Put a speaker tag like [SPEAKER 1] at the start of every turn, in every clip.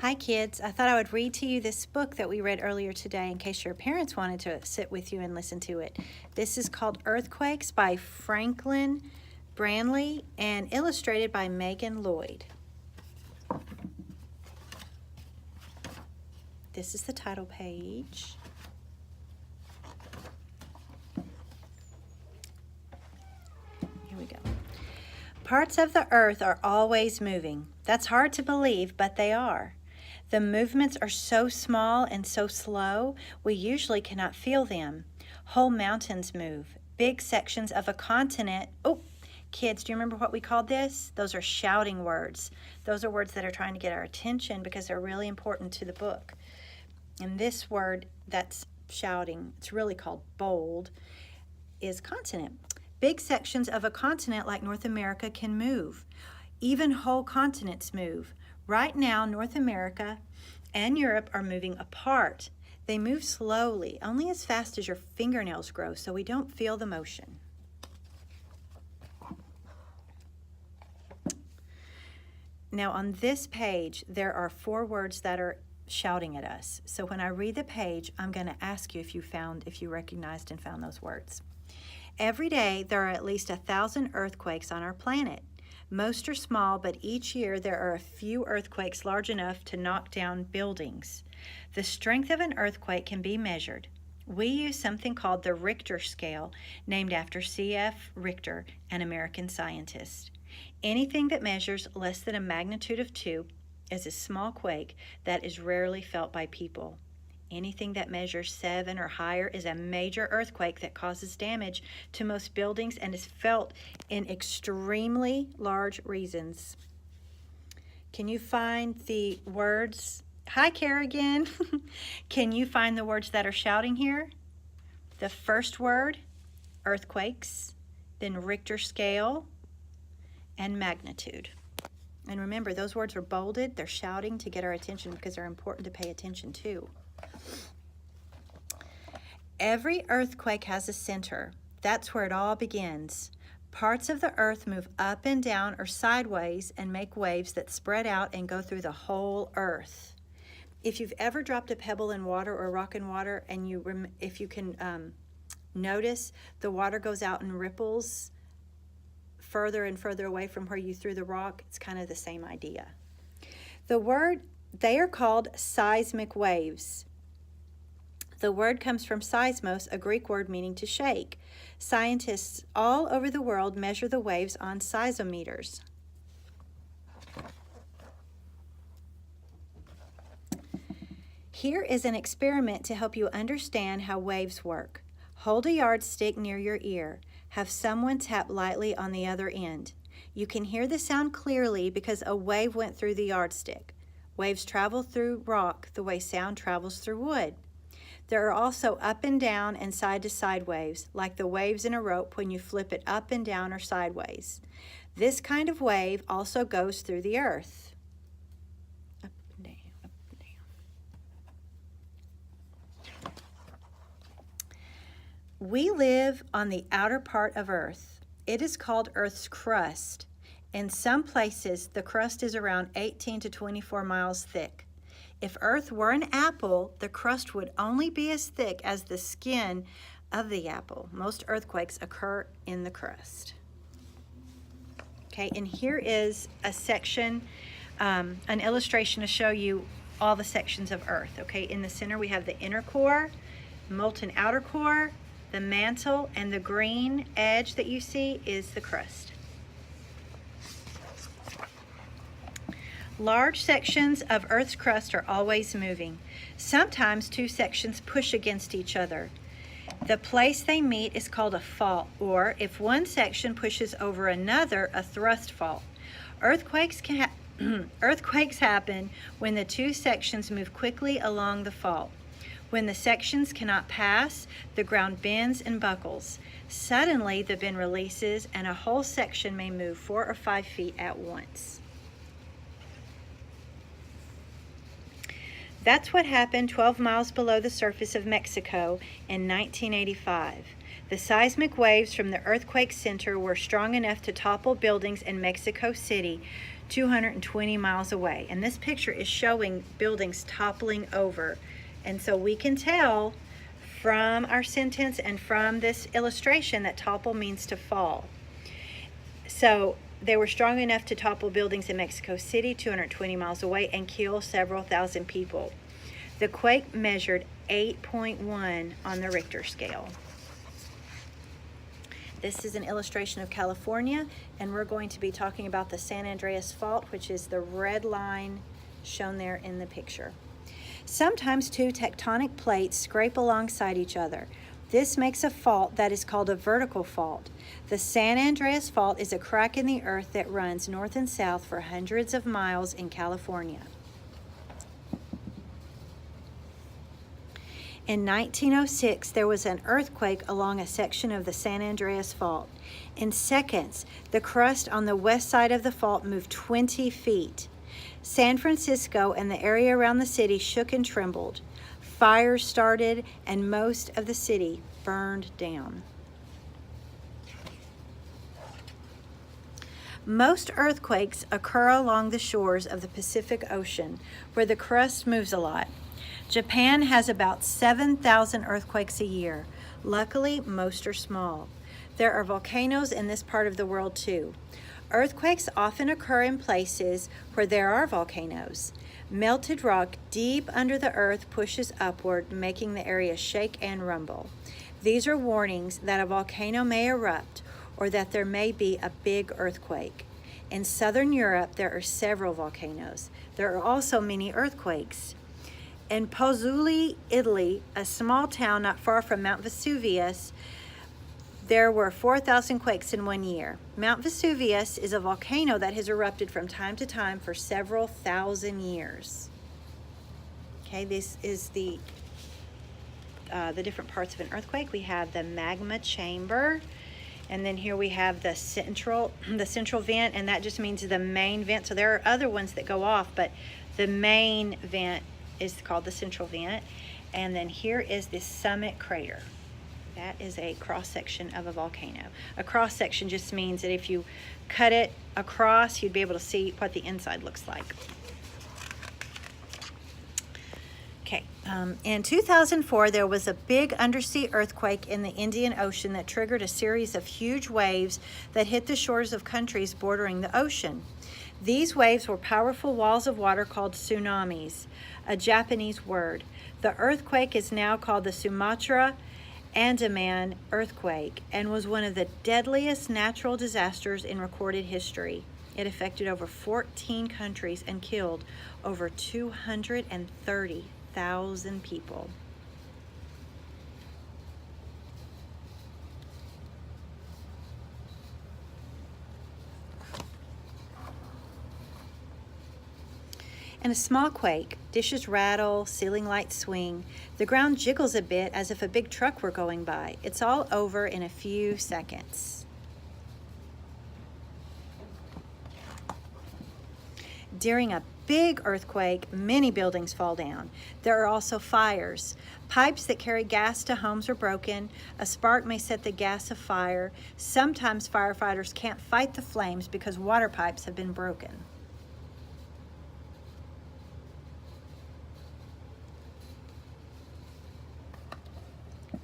[SPEAKER 1] Hi kids, I thought I would read to you this book that we read earlier today in case your parents wanted to sit with you and listen to it. This is called Earthquakes by Franklyn, Branley, and illustrated by Lloyd. This is the title page. Here we go. Parts of the earth are always moving. That's hard to believe, but they are. The movements are so small and so slow, we usually cannot feel them. Whole mountains move. Big sections of a continent. Oh, kids, do you remember what we called this? Those are shouting words. Those are words that are trying to get our attention because they're really important to the book. And this word that's shouting, it's really called bold, is continent. Big sections of a continent like North America can move. Even whole continents move. Right now, North America and Europe are moving apart. They move slowly, only as fast as your fingernails grow, so we don't feel the motion. Now, on this page, there are 4 words that are shouting at us. So when I read the page, I'm going to ask you if you recognized and found those words. Every day, there are at least 1,000 earthquakes on our planet. Most are small, but each year there are a few earthquakes large enough to knock down buildings. The strength of an earthquake can be measured. We use something called the Richter scale, named after C.F. Richter, an American scientist. Anything that measures less than a magnitude of 2 is a small quake that is rarely felt by people. Anything that measures 7 or higher is a major earthquake that causes damage to most buildings and is felt in extremely large regions. Can you find the words? Hi, Kerrigan. Can you find the words that are shouting here? The first word, earthquakes, then Richter scale, and magnitude. And remember, those words are bolded. They're shouting to get our attention because they're important to pay attention to. Every earthquake has a center. That's where it all begins. Parts of the earth move up and down or sideways and make waves that spread out and go through the whole earth. If you've ever dropped a pebble in water or a rock in water, and if you can notice, the water goes out in ripples further and further away from where you threw the rock, it's kind of the same idea. They are called seismic waves. The word comes from seismos, a Greek word meaning to shake. Scientists all over the world measure the waves on seismometers. Here is an experiment to help you understand how waves work. Hold a yardstick near your ear. Have someone tap lightly on the other end. You can hear the sound clearly because a wave went through the yardstick. Waves travel through rock the way sound travels through wood. There are also up and down and side to side waves, like the waves in a rope when you flip it up and down or sideways. This kind of wave also goes through the earth. Up and down, up and down. We live on the outer part of Earth. It is called Earth's crust. In some places, the crust is around 18 to 24 miles thick. If Earth were an apple, the crust would only be as thick as the skin of the apple. Most earthquakes occur in the crust. Okay, and here is a section, an illustration to show you all the sections of Earth. Okay, in the center we have the inner core, molten outer core, the mantle, and the green edge that you see is the crust. Large sections of Earth's crust are always moving. Sometimes 2 sections push against each other. The place they meet is called a fault, or if one section pushes over another, a thrust fault. Earthquakes happen when the 2 sections move quickly along the fault. When the sections cannot pass, the ground bends and buckles. Suddenly, the bend releases, and a whole section may move 4 or 5 feet at once. That's what happened 12 miles below the surface of Mexico in 1985. The seismic waves from the earthquake center were strong enough to topple buildings in Mexico City 220 miles away. And this picture is showing buildings toppling over. And so we can tell from our sentence and from this illustration that topple means to fall. So they were strong enough to topple buildings in Mexico City, 220 miles away, and kill several thousand people. The quake measured 8.1 on the Richter scale. This is an illustration of California, and we're going to be talking about the San Andreas Fault, which is the red line shown there in the picture. Sometimes two tectonic plates scrape alongside each other. This makes a fault that is called a vertical fault. The San Andreas Fault is a crack in the earth that runs north and south for hundreds of miles in California. In 1906, there was an earthquake along a section of the San Andreas Fault. In seconds, the crust on the west side of the fault moved 20 feet. San Francisco and the area around the city shook and trembled. Fires started, and most of the city burned down. Most earthquakes occur along the shores of the Pacific Ocean, where the crust moves a lot. Japan has about 7,000 earthquakes a year. Luckily, most are small. There are volcanoes in this part of the world too. Earthquakes often occur in places where there are volcanoes. Melted rock deep under the earth pushes upward, making the area shake and rumble. These are warnings that a volcano may erupt or that there may be a big earthquake. In southern Europe, there are several volcanoes. There are also many earthquakes. In Pozzuoli, Italy, a small town not far from Mount Vesuvius, there were 4,000 quakes in 1 year. Mount Vesuvius is a volcano that has erupted from time to time for several thousand years. Okay, this is the different parts of an earthquake. We have the magma chamber, and then here we have the central vent, and that just means the main vent. So there are other ones that go off, but the main vent is called the central vent. And then here is the summit crater. That is a cross-section of a volcano. A cross-section just means that if you cut it across, you'd be able to see what the inside looks like. Okay, in 2004, there was a big undersea earthquake in the Indian Ocean that triggered a series of huge waves that hit the shores of countries bordering the ocean. These waves were powerful walls of water called tsunamis, a Japanese word. The earthquake is now called the Sumatra Andaman earthquake and was one of the deadliest natural disasters in recorded history. It affected over 14 countries and killed over 230,000 people. In a small quake, dishes rattle, ceiling lights swing. The ground jiggles a bit as if a big truck were going by. It's all over in a few seconds. During a big earthquake, many buildings fall down. There are also fires. Pipes that carry gas to homes are broken. A spark may set the gas afire. Sometimes firefighters can't fight the flames because water pipes have been broken.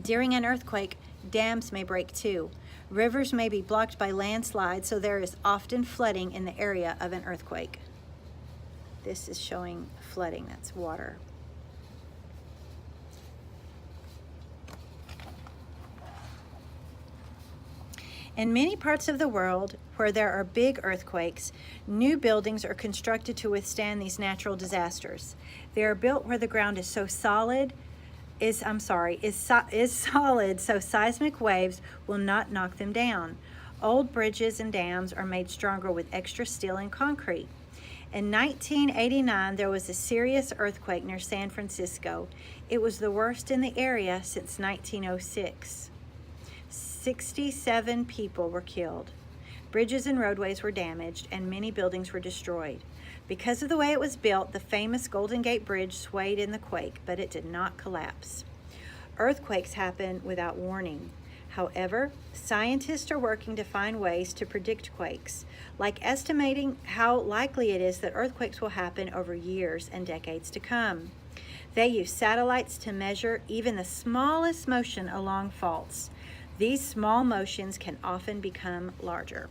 [SPEAKER 1] During an earthquake, dams may break too. Rivers may be blocked by landslides, so there is often flooding in the area of an earthquake. This is showing flooding, that's water. In many parts of the world where there are big earthquakes, new buildings are constructed to withstand these natural disasters. They are built where the ground is solid, so seismic waves will not knock them down. Old bridges and dams are made stronger with extra steel and concrete. In 1989, there was a serious earthquake near San Francisco. It was the worst in the area since 1906. 67 people were killed. Bridges and roadways were damaged, and many buildings were destroyed. Because of the way it was built, the famous Golden Gate Bridge swayed in the quake, but it did not collapse. Earthquakes happen without warning. However, scientists are working to find ways to predict quakes, like estimating how likely it is that earthquakes will happen over years and decades to come. They use satellites to measure even the smallest motion along faults. These small motions can often become larger.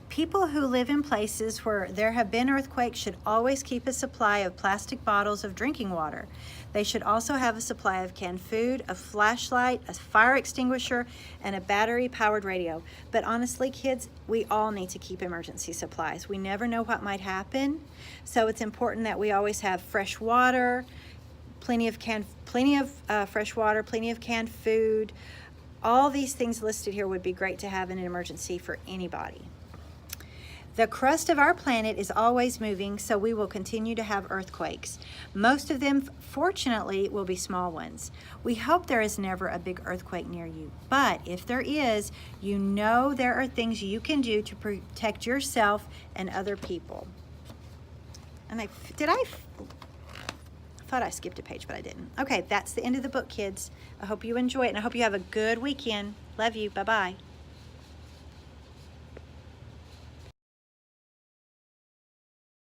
[SPEAKER 1] People who live in places where there have been earthquakes should always keep a supply of plastic bottles of drinking water. They should also have a supply of canned food, a flashlight, a fire extinguisher, and a battery-powered radio. But honestly, kids, we all need to keep emergency supplies. We never know what might happen, so it's important that we always have fresh water, plenty of fresh water, plenty of canned food. All these things listed here would be great to have in an emergency for anybody. The crust of our planet is always moving, so we will continue to have earthquakes. Most of them, fortunately, will be small ones. We hope there is never a big earthquake near you, but if there is, you know there are things you can do to protect yourself and other people. And I thought I skipped a page, but I didn't. Okay, that's the end of the book, kids. I hope you enjoy it, and I hope you have a good weekend. Love you. Bye-bye.